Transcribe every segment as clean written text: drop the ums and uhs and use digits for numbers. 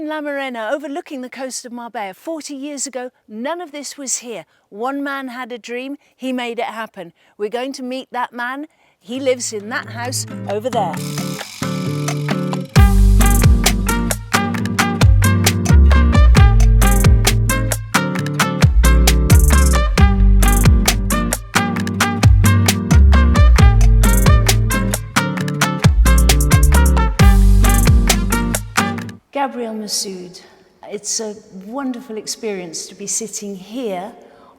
in La Mairena, overlooking the coast of Marbella. 40 years ago, none of this was here. One man had a dream, he made it happen. We're going to meet that man. He lives in that house over there. Gabriel Massoud, it's a wonderful experience to be sitting here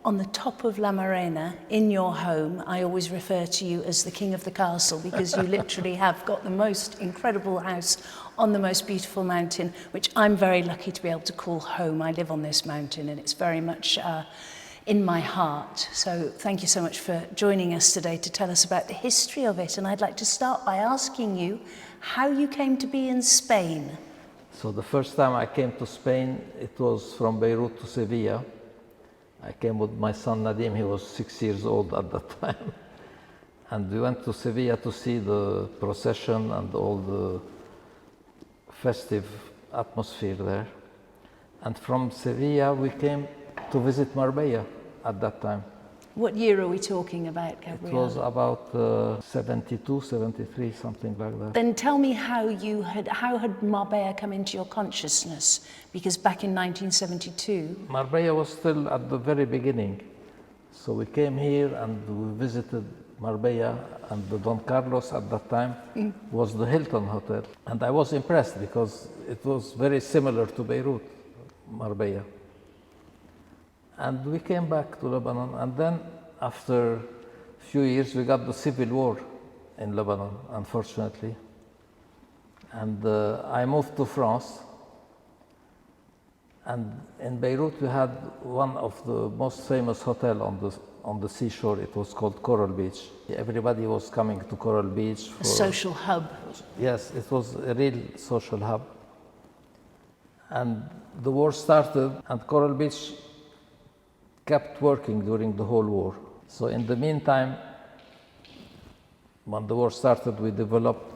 on the top of La Mairena in your home. I always refer to you as the king of the castle because you literally have got the most incredible house on the most beautiful mountain, which I'm very lucky to be able to call home. I live on this mountain and it's very much in my heart. So thank you so much for joining us today to tell us about the history of it. And I'd like to start by asking you how you came to be in Spain. So the first time I came to Spain, it was from Beirut to Sevilla. I came with my son Nadim, he was 6 years old at that time. And we went to Sevilla to see the procession and all the festive atmosphere there. And from Sevilla, we came to visit Marbella at that time. What year are we talking about, Gabriel? It was about 72, 73, something like that. Then tell me how had Marbella come into your consciousness? Because back in 1972... Marbella was still at the very beginning. So we came here and we visited Marbella, and the Don Carlos at that time was the Hilton Hotel. And I was impressed because it was very similar to Beirut, Marbella. And we came back to Lebanon, and then after a few years we got the civil war in Lebanon, unfortunately. And I moved to France, and in Beirut we had one of the most famous hotels on the seashore. It was called Coral Beach. Everybody was coming to Coral Beach. A social hub. Yes, it was a real social hub. And the war started, and Coral Beach kept working during the whole war. So in the meantime, when the war started, we developed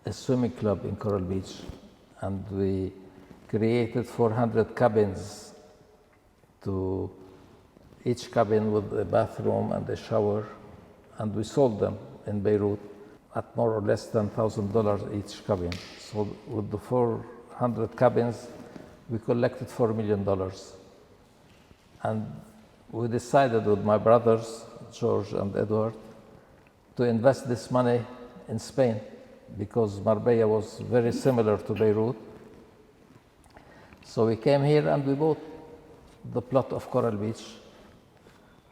a swimming club in Coral Beach, and we created 400 cabins, to each cabin with a bathroom and a shower, and we sold them in Beirut at more or less $10,000 each cabin. So with the 400 cabins, we collected $4 million. And we decided with my brothers, George and Edward, to invest this money in Spain because Marbella was very similar to Beirut. So we came here and we bought the plot of Coral Beach,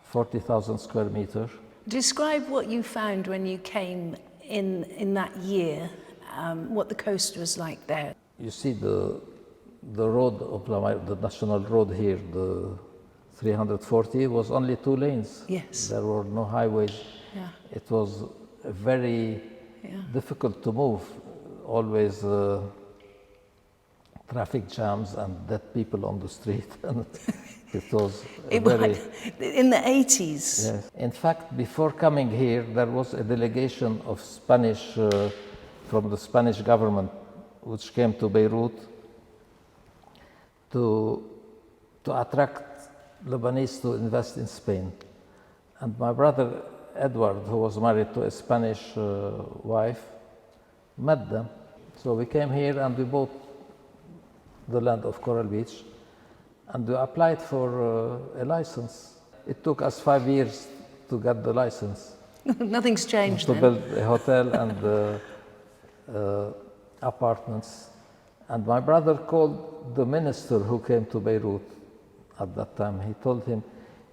40,000 square meters. Describe what you found when you came in that year, what the coast was like there. You see the road of the national road here, the 340 was only 2 lanes. Yes. There were no highways. Yeah. It was very difficult to move. Always traffic jams and dead people on the street. And it was in the 80s. Yes. In fact, before coming here, there was a delegation of Spanish from the Spanish government, which came to Beirut to attract Lebanese to invest in Spain. And my brother Edward, who was married to a Spanish wife, met them. So we came here and we bought the land of Coral Beach and we applied for a license. It took us 5 years to get the license. Nothing's changed to build a hotel and apartments. And my brother called the minister who came to Beirut at that time. He told him,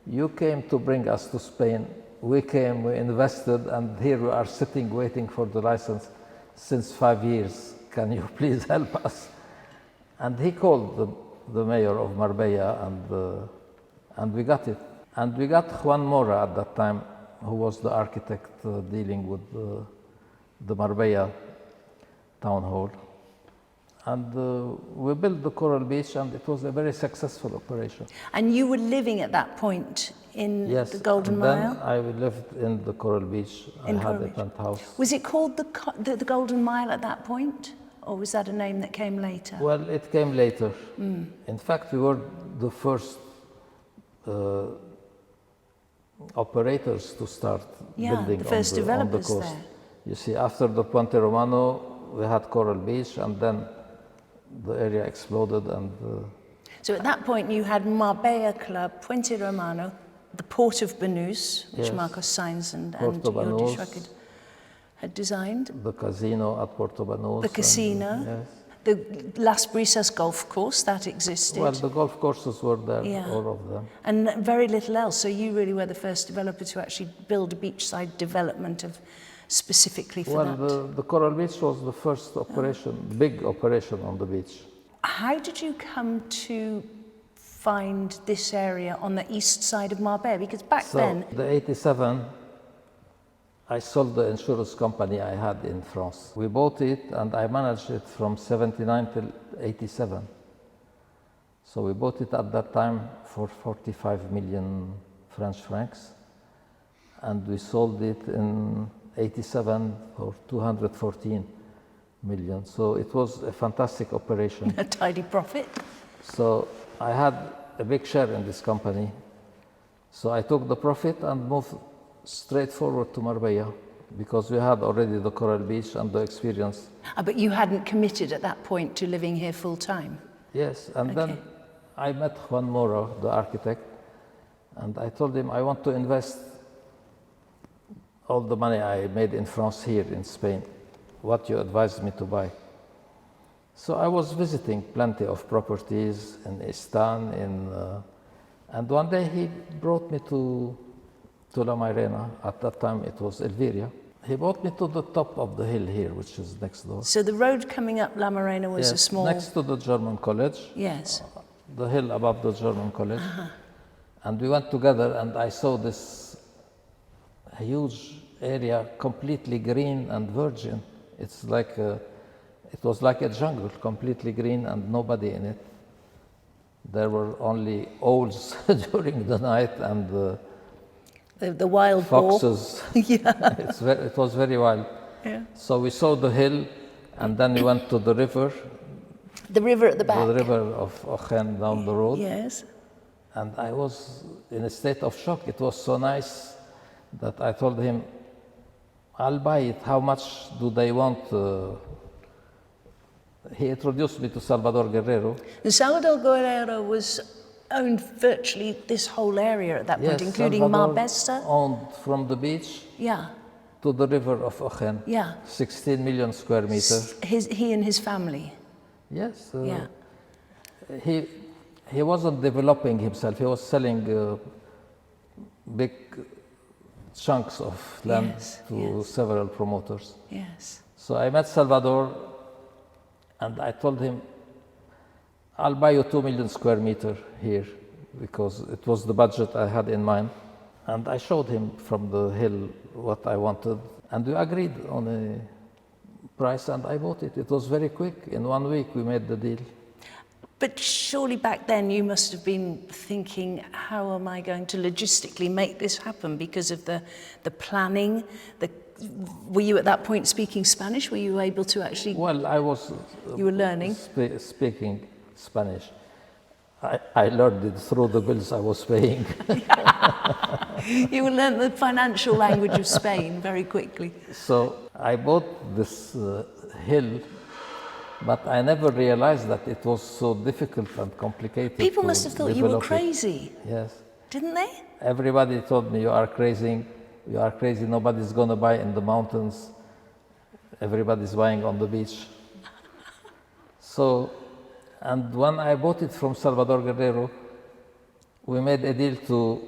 "You came to bring us to Spain. We came, we invested, and here we are sitting waiting for the license since 5 years. Can you please help us?" And he called the mayor of Marbella, and we got it. And we got Juan Mora at that time, who was the architect dealing with the Marbella town hall. And we built the Coral Beach, and it was a very successful operation. And you were living at that point in the Golden Mile? Yes, I lived in the Coral Beach. I had a penthouse. Was it called the Golden Mile at that point? or was that a name that came later? Well, it came later. In fact, we were the first operators to start building the first on the developers coast. there. You see, after the Puente Romano, we had Coral Beach, and then the area exploded. And So at that point, you had Marbella Club, Puente Romano, the port of Banús, which Yes. Marcos Sainz and Porto your Banús, Dishwakid had designed. the casino at Porto Banús. The casino. Yes. The Las Brisas golf course, that existed. Well, the golf courses were there, Yeah. all of them. And very little else. So you really were the first developer to actually build a beachside development of specifically for Well, that. the Coral Beach was the first operation, big operation on the beach. How did you come to find this area on the east side of Marbella? Because back So, then, the 87, I sold the insurance company I had in France. We bought it and I managed it from 79 till 87. So we bought it at that time for 45 million French francs. And we sold it in 87 for 214 million. So it was a fantastic operation. a tidy profit. So I had a big share in this company. So I took the profit and moved straight forward to Marbella because we had already the Coral Beach and the experience. But you hadn't committed at that point to living here full time. Yes, and then I met Juan Moro, the architect, and I told him I want to invest all the money I made in France here in Spain. What you advised me to buy. So I was visiting plenty of properties in Istan, and one day he brought me to La Mairena. At that time it was Elviria. He brought me to the top of the hill here, which is next door. So the road coming up La Mairena was a Yes, small... next to the German college. Yes. The hill above the German college. And we went together and I saw this huge area, completely green and virgin. It's like it was like a jungle, completely green and nobody in it. There were only owls during the night and The wild boar. foxes. Yeah. It was very wild. Yeah. So we saw the hill and then we went to the river, The river at the back. the river of Ochen down the road. Yes. And I was in a state of shock. It was so nice that I told him, I'll buy it. How much do they want? He introduced me to Salvador Guerrero. And Salvador Guerrero was owned virtually this whole area at that point, including Salvador Marbella. owned from the beach Yeah. to the river of Ochen. Yeah. 16 million square meters. He and his family. Yes. Yeah. He wasn't developing himself. He was selling big chunks of land Yes, to several promoters. Yes. So I met Salvador and I told him, I'll buy you 2 million square meter here because it was the budget I had in mind. And I showed him from the hill what I wanted. And we agreed on a price and I bought it. It was very quick. In 1 week we made the deal. But surely back then you must have been thinking, how am I going to logistically make this happen because of the planning? Were you at that point speaking Spanish? Were you able to actually... Well, I was You were learning? Speaking Spanish. I learned it through the bills I was paying. You will learn the financial language of Spain very quickly. So I bought this hill, but I never realized that it was so difficult and complicated. People must have thought you were develop it. crazy, Yes. didn't they? Everybody told me, you are crazy, nobody's going to buy in the mountains, everybody's buying on the beach. So, and when I bought it from Salvador Guerrero, we made a deal to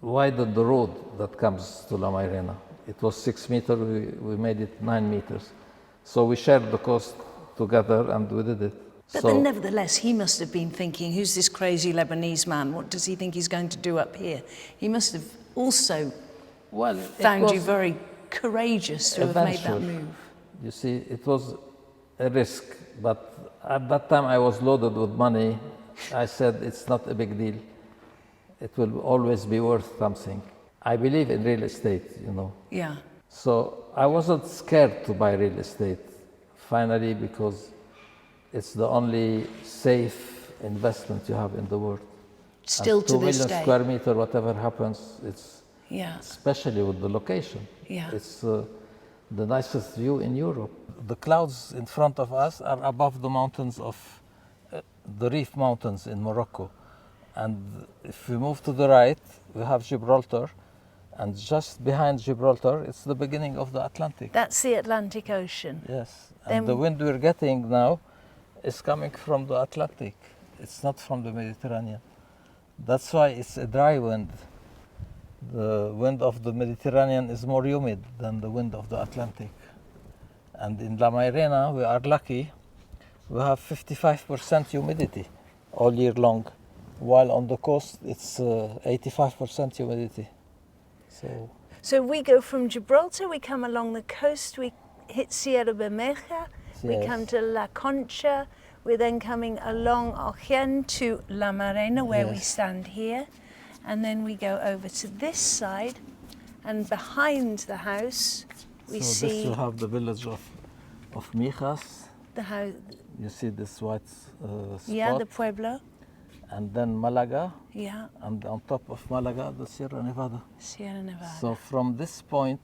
widen the road that comes to La Mairena. It was 6 meters, we made it 9 meters. So we shared the cost together and we did it. But then nevertheless, he must have been thinking, who's this crazy Lebanese man? What does he think he's going to do up here? He must have also found you very courageous to have made that move. You see, it was a risk, but at that time I was loaded with money. I said, it's not a big deal. It will always be worth something. I believe in real estate, you know. Yeah. So I wasn't scared to buy real estate finally, because it's the only safe investment you have in the world. Still And to 2 this million day. square meter, whatever happens, it's Yeah. especially with the location. Yeah. It's the nicest view in Europe. The clouds in front of us are above the mountains of the Reef Mountains in Morocco. And if we move to the right, we have Gibraltar. And just behind Gibraltar, it's the beginning of the Atlantic. That's the Atlantic Ocean. Yes. Then- And the wind we're getting now is coming from the Atlantic. It's not from the Mediterranean. That's why it's a dry wind. The wind of the Mediterranean is more humid than the wind of the Atlantic. And in La Mairena, we are lucky. We have 55% humidity all year long, while on the coast it's 85% humidity. So we go from Gibraltar, we come along the coast, we hit Sierra Bermeja, we Yes. come to La Concha, we're then coming along Ojen to La Mairena, where we Yes. stand here, and then we go over to this side, and behind the house we so see this will have the village of Mijas. the house, You see this white spot. yeah, the pueblo, And then Malaga, yeah, and on top of Malaga, the Sierra Nevada. Sierra Nevada. So from this point,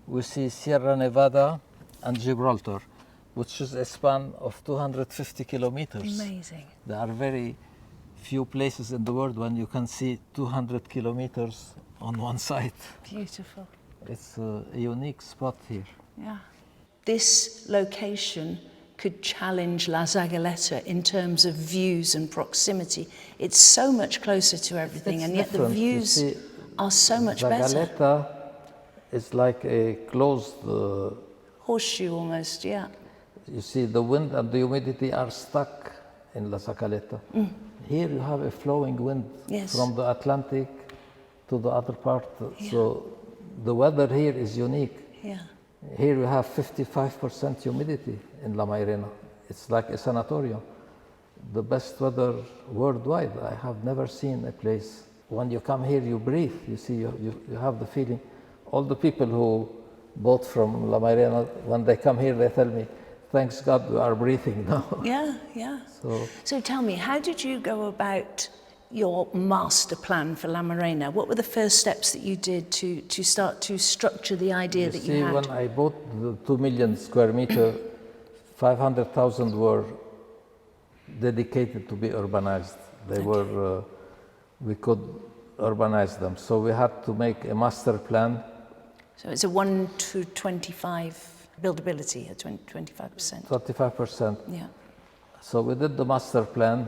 we see Sierra Nevada and Gibraltar, which is a span of 250 kilometers. Amazing. There are very few places in the world when you can see 200 kilometers on one side. Beautiful. It's a unique spot here. Yeah. This location could challenge La Zagaleta in terms of views and proximity. It's so much closer to everything, It's and yet the different. You views see, are so much better. Zagaleta is like a closed, Horseshoe almost, yeah. you see the wind and the humidity are stuck in La Zagaleta. Here you have a flowing wind Yes. from the Atlantic to the other part. So the weather here is unique. Yeah. Here we have 55% humidity in La Mairena. It's like a sanatorium. The best weather worldwide. I have never seen a place. When you come here, you breathe. You see, you have the feeling. All the people who bought from La Mairena, when they come here, they tell me, thanks God we are breathing now. Yeah, yeah. So So tell me, how did you go about your master plan for La Mairena? What were the first steps that you did to start to structure the idea you that see, you had? when I bought the 2 million square meter, 500,000 were dedicated to be urbanized. They were, we could urbanize them. So we had to make a master plan. So it's a 1 to 25 buildability, a 25%. 35%. Yeah. So we did the master plan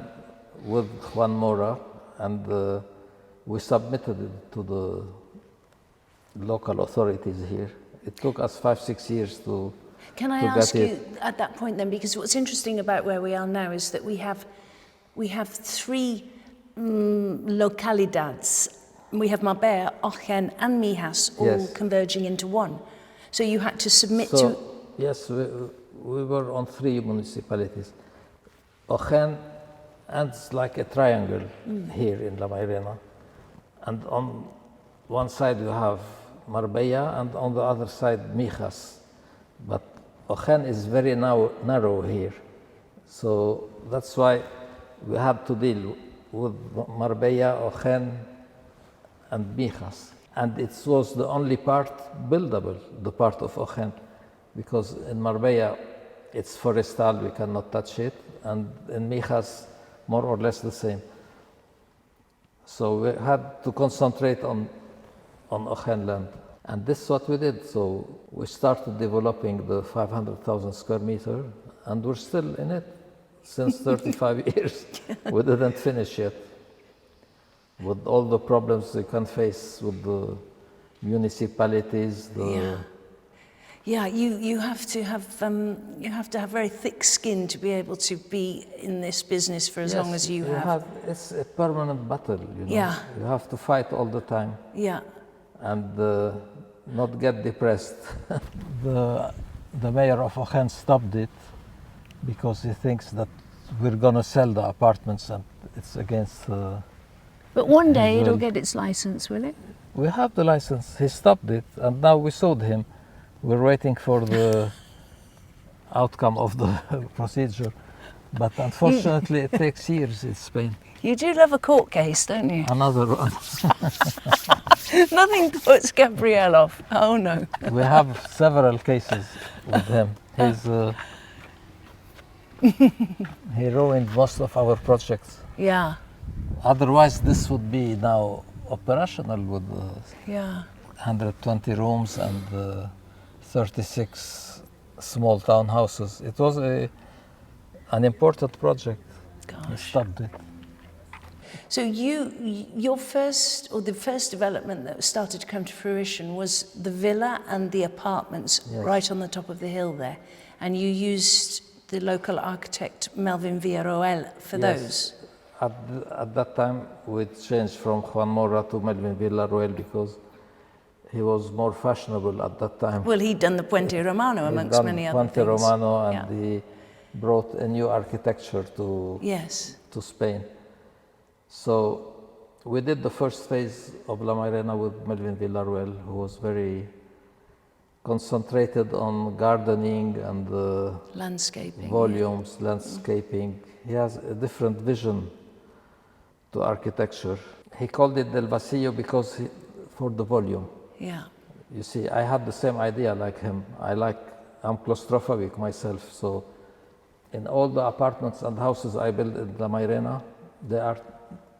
with Juan Mora, and we submitted it to the local authorities here. It took us 5-6 years to Can I to ask get you at that point then, because what's interesting about where we are now is that we have three localidades. We have Marbella, Ojen and Mijas all Yes. converging into one. So you had to submit So, to... yes, we were on 3 municipalities. Ojen ends like a triangle here in La Mairena. And on one side you have Marbella, and on the other side Mijas. But Ojen is very narrow here. So that's why we had to deal with Marbella, Ojen, and Mijas. And it was the only part buildable, the part of Ojen, because in Marbella it's forestal, we cannot touch it, and in Mijas more or less the same. So we had to concentrate on Ojen land. And this is what we did. So we started developing the 500,000 square meter, and we're still in it since 35 years. We didn't finish yet. With all the problems you can face with the municipalities, Yeah, you have to have very thick skin to be able to be in this business for as long as you have. It's a permanent battle, you know. Yeah. You have to fight all the time Yeah. and not get depressed. The mayor of Ojen stopped it because he thinks that we're going to sell the apartments and it's against... But one day Well- it'll get its license, will it? We have the license. He stopped it, and now we sued him. We're waiting for the outcome of the procedure. But unfortunately, it takes years in Spain. You do love a court case, don't you? Another one. Nothing puts Gabriel off. Oh no. We have several cases with him. He ruined most of our projects. Yeah. Otherwise, this would be now operational with Yeah. 120 rooms and 36 small townhouses. It was an important project. We Gosh. stopped it. So your first, or the first development that started to come to fruition was the villa and the apartments Yes. right on the top of the hill there. And you used the local architect Melvin Villarroel for Yes. those. At that time, we changed from Juan Mora to Melvin Villarroel because he was more fashionable at that time. Well, he'd done the Puente Romano He'd amongst done many other Puente things. Romano, and Yeah. he brought a new architecture Yes. to Spain. So we did the first phase of La Mairena with Melvin Villarroel, who was very concentrated on gardening and Landscaping. volumes, landscaping. He has a different vision to architecture. He called it Del Vacío because for the volume. Yeah. You see, I had the same idea like him. I'm claustrophobic myself, so in all the apartments and houses I built in La Mairena,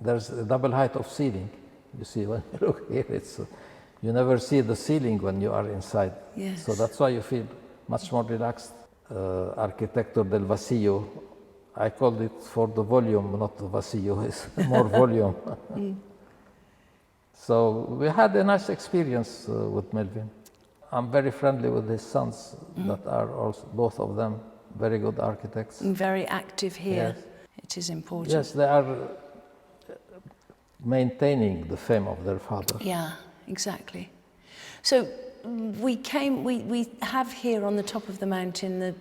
there's a double height of ceiling. You see, when you look here, you never see the ceiling when you are inside. Yes. So that's why you feel much more relaxed. Arquitecto del Vacío, I called it for the volume, not the vacío, it's more volume. So we had a nice experience with Melvin. I'm very friendly with his sons that are also, both of them, very good architects. And very active here. Yes. It is important. Yes, they are maintaining the fame of their father. Yeah, exactly. So we have here on the top of the mountain the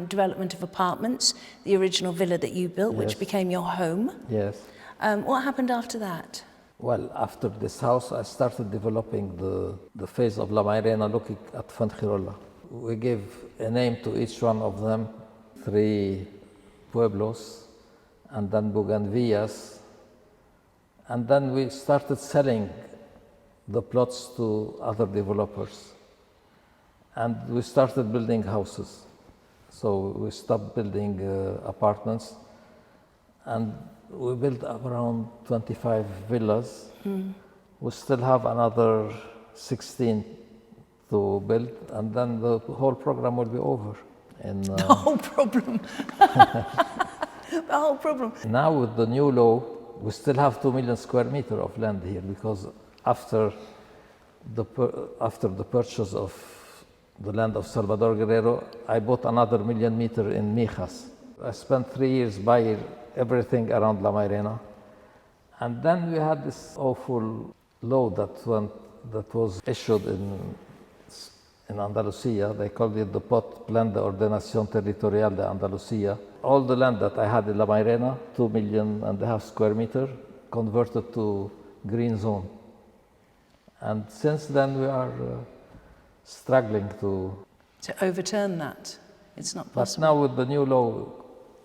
development of apartments, the original villa that you built, Yes. which became your home. Yes. What happened after that? Well, after this house, I started developing the phase of La Mairena looking at Fuengirola. We gave a name to each one of them, 3 pueblos, and then Bougainvillas. And then we started selling the plots to other developers. And we started building houses. So we stopped building apartments, and we built around 25 villas. We still have another 16 to build, and then the whole program will be over. The whole problem. The whole problem. Now with the new law, we still have 2 million square meters of land here, because after the purchase of the land of Salvador Guerrero, I bought another 1 million meters in Mijas. I spent 3 years buying everything around La Mairena. And then we had this awful law that was issued in Andalusia. They called it the POT, Plan de Ordenación Territorial de Andalucía. All the land that I had in La Mairena, 2.5 million square meters, converted to green zone. And since then we are struggling to overturn that. It's not But possible. now with the new law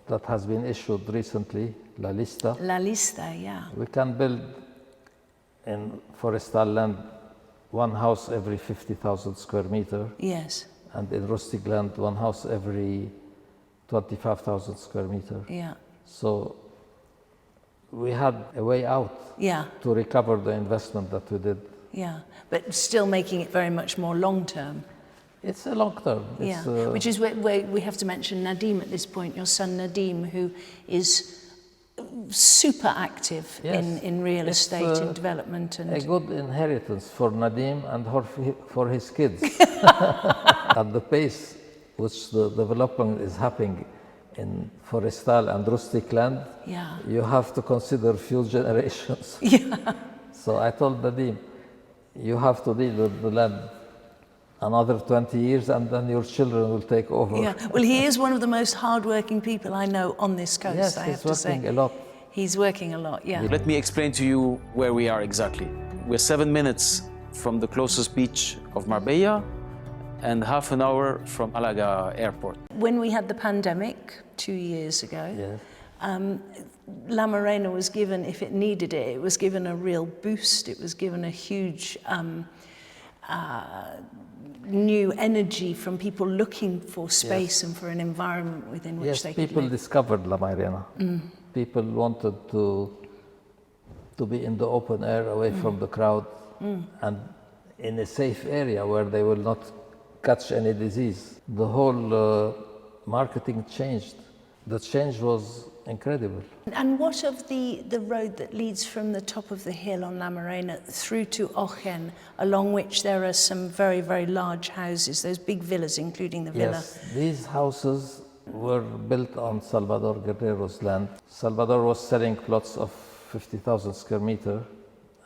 that has been issued recently, La Lista, La Lista, yeah. we can build in forestal land 1 house every 50,000 square meters, Yes, and in rustic land 1 house every 25,000 square meters. yeah, So we had a way out yeah, to recover the investment that we did. yeah. But still making it very much more long term. It's a long term. Yeah, It's, which is where we have to mention Nadim at this point, your son Nadim, who is super active Yes, in real it's, estate, in development. a And good inheritance for Nadim and for his kids. At the pace which the development is happening in forestal and rustic land, yeah, you have to consider few generations. yeah, So I told Nadim, you have to deal with the land another 20 years and then your children will take over. yeah. Well, he is one of the most hardworking people I know on this coast, Yes, I he's have to say. working a lot. He's working a lot, yeah. Let me explain to you where we are exactly. We're 7 minutes from the closest beach of Marbella, and half an hour from Malaga airport. When we had the pandemic 2 years ago, Yes. La Mairena was given, if it needed it, it was given a real boost. It was given a huge new energy from people looking for space and for an environment within which Yes, they could people live. discovered La Mairena. People wanted to be in the open air, away from the crowd, and in a safe area where they will not catch any disease. The whole marketing changed. The change was incredible. And what of the road that leads from the top of the hill on La Mairena through to Ochen, along which there are some very, very large houses, those big villas, including the villa? Yes, these houses were built on Salvador Guerrero's land. Salvador was selling plots of 50,000 square meter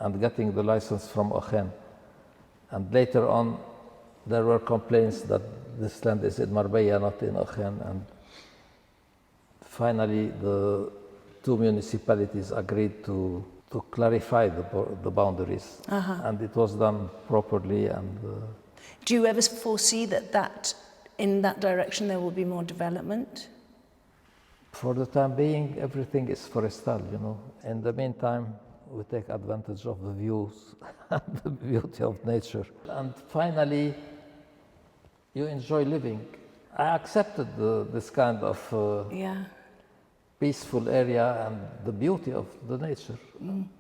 and getting the license from Ochen. And later on, there were complaints that this land is in Marbella, not in Ochen. And finally, the two municipalities agreed to clarify the boundaries. And it was done properly. And Do you ever foresee that in that direction there will be more development? for the time being, everything is forestal, you know. In the meantime, we take advantage of the views and the beauty of nature. And finally, you enjoy living. I accepted this kind of Yeah. peaceful area and the beauty of the nature.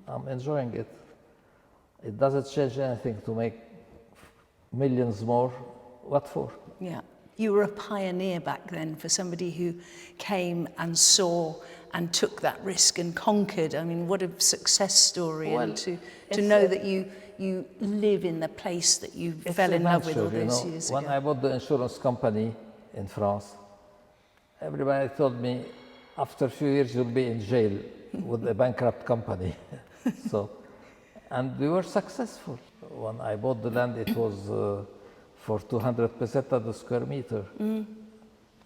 I'm enjoying it. It doesn't change anything to make millions more. What for? Yeah. You were a pioneer back then for somebody who came and saw and took that risk and conquered. I mean, what a success story. Well, And to it's know that you live in the place that you fell in love with all Adventure, you those know. years When ago. I bought the insurance company in France, everybody told me, after a few years, you'll be in jail with a bankrupt company. And we were successful. When I bought the land, it was for 200% of the square meter.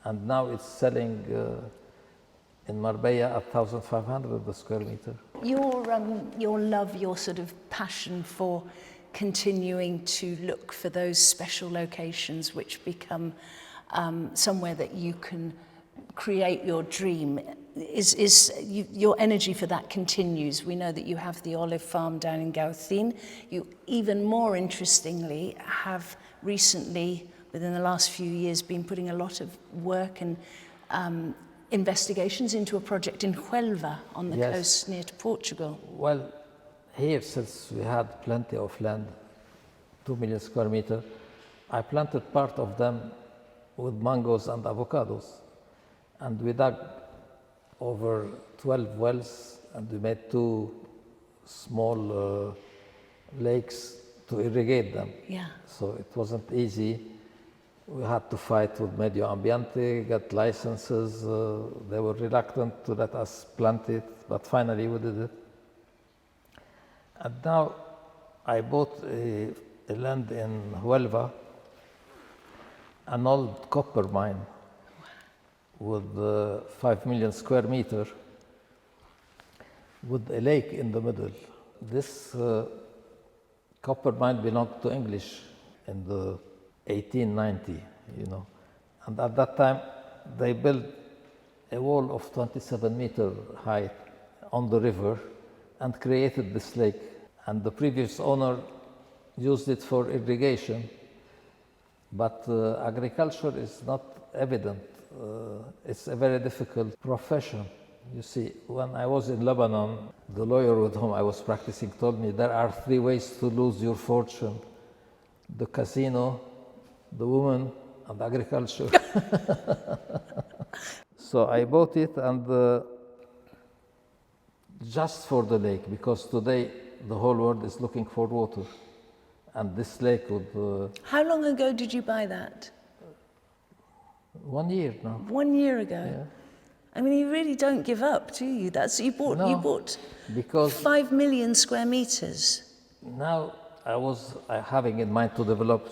And now it's selling in Marbella at 1,500 the square meter. Your love, your sort of passion for continuing to look for those special locations which become somewhere that you can create your dream, your energy for that continues. We know that you have the olive farm down in Gauthine. You, even more interestingly, have recently, within the last few years, been putting a lot of work and investigations into a project in Huelva on the Yes. coast near to Portugal. Well, here, since we had plenty of land, 2 million square meter, I planted part of them with mangoes and avocados. And we dug over 12 wells and we made 2 small lakes to irrigate them. Yeah. So it wasn't easy. We had to fight with Medio Ambiente, get licenses. They were reluctant to let us plant it, but finally we did it. And now I bought a land in Huelva, an old copper mine with 5 million square meter, with a lake in the middle. This copper mine belonged to English in the 1890, you know. And at that time, they built a wall of 27 meter height on the river and created this lake. And the previous owner used it for irrigation, but agriculture is not evident. It's a very difficult profession. You see, when I was in Lebanon, the lawyer with whom I was practicing told me there are 3 ways to lose your fortune: the casino, the woman, and agriculture. So I bought it, and just for the lake, because today the whole world is looking for water. And this lake would... How long ago did you buy that? 1 year now. 1 year ago? Yeah. I mean, you really don't give up, do you? You bought Because 5 million square meters. now I was having in mind to develop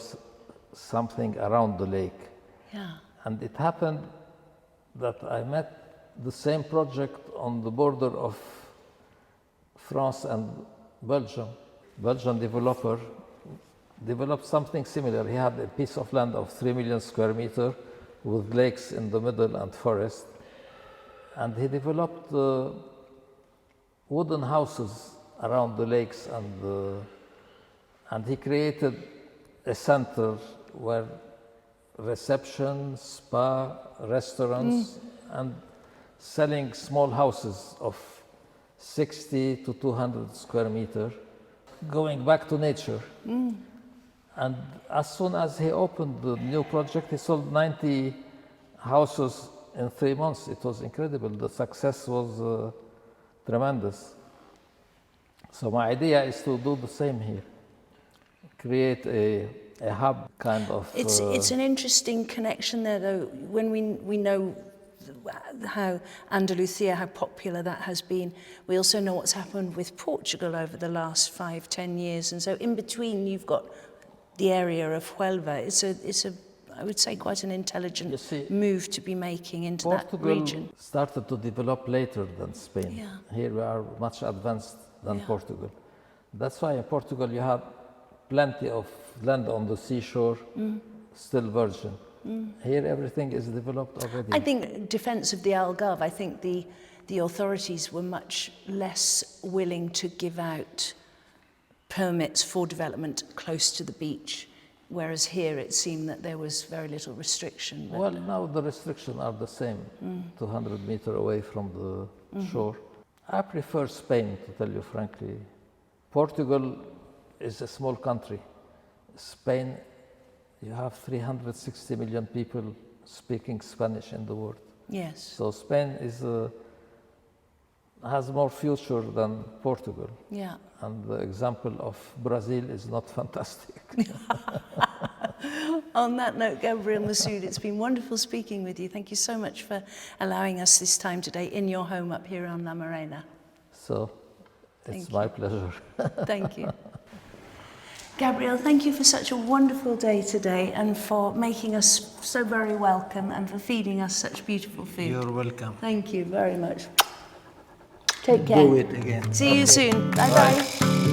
something around the lake. Yeah. And it happened that I met the same project on the border of France and Belgium. Belgian developer developed something similar. He had a piece of land of 3 million square meters with lakes in the middle and forest. And he developed wooden houses around the lakes, and he created a center where reception, spa, restaurants, and selling small houses of 60 to 200 square meters, going back to nature. And as soon as he opened the new project, he sold 90 houses in 3 months. It was incredible. The success was tremendous. So my idea is to do the same here, create a hub kind of. It's an interesting connection there, though. When we know how Andalusia, how popular that has been, we also know what's happened with Portugal over the last 5-10 years, and so in between you've got the area of Huelva. It's a I would say quite an intelligent move to be making into that region. Portugal started to develop later than Spain. Yeah. Here we are much advanced than Portugal. That's why in Portugal you have plenty of land on the seashore, still virgin. Here everything is developed already. I think defence of the Algarve, I think the authorities were much less willing to give out permits for development close to the beach, whereas here it seemed that there was very little restriction. Well, now the restrictions are the same, 200 meters away from the shore. I prefer Spain, to tell you frankly. Portugal is a small country. Spain, you have 360 million people speaking Spanish in the world. Yes. So Spain has more future than Portugal. Yeah. And the example of Brazil is not fantastic. On that note, Gabriel Massoud, it's been wonderful speaking with you. Thank you so much for allowing us this time today in your home up here on La Mairena. So it's my pleasure. Thank you. Gabriel, thank you for such a wonderful day today and for making us so very welcome and for feeding us such beautiful food. You're welcome. Thank you very much. Take care. Do it again. See you soon. Bye-bye.